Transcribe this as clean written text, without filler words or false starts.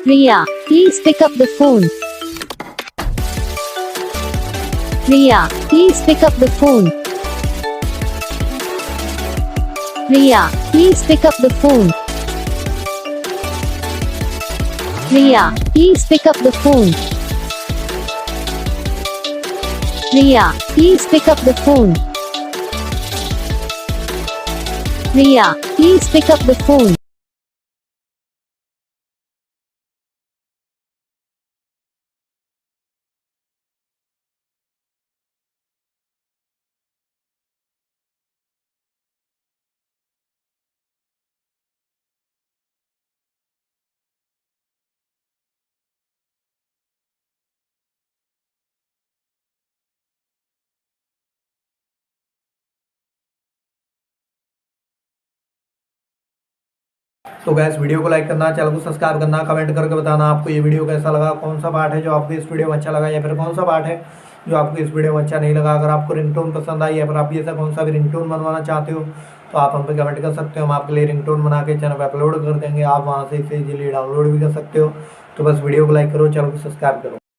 Riya, please pick up the phone. Riya, please pick up the phone. Riya, please pick up the phone. Riya, please pick up the phone. Riya, please pick up the phone. Riya, please pick up the phone. तो gas video को like करना, channel को subscribe करना, comment करके बताना आपको ये video कैसा लगा, कौन सा पार्ट है जो आपको इस वीडियो में अच्छा लगा या फिर कौन सा पार्ट है जो आपको इस वीडियो में अच्छा नहीं लगा। अगर आपको रिंगटोन पसंद आई या फिर आप ऐसा कौन सा भी रिंगटोन बनवाना चाहते हो तो आप हम पे कमेंट कर सकते हो। हम आपके लिए रिंगटोन बना के चैनल पर अपलोड कर देंगे, आप वहाँ से इसे इजीली डाउनलोड भी कर सकते हो। तो बस वीडियो को लाइक करो, चैनल को सब्सक्राइब करो।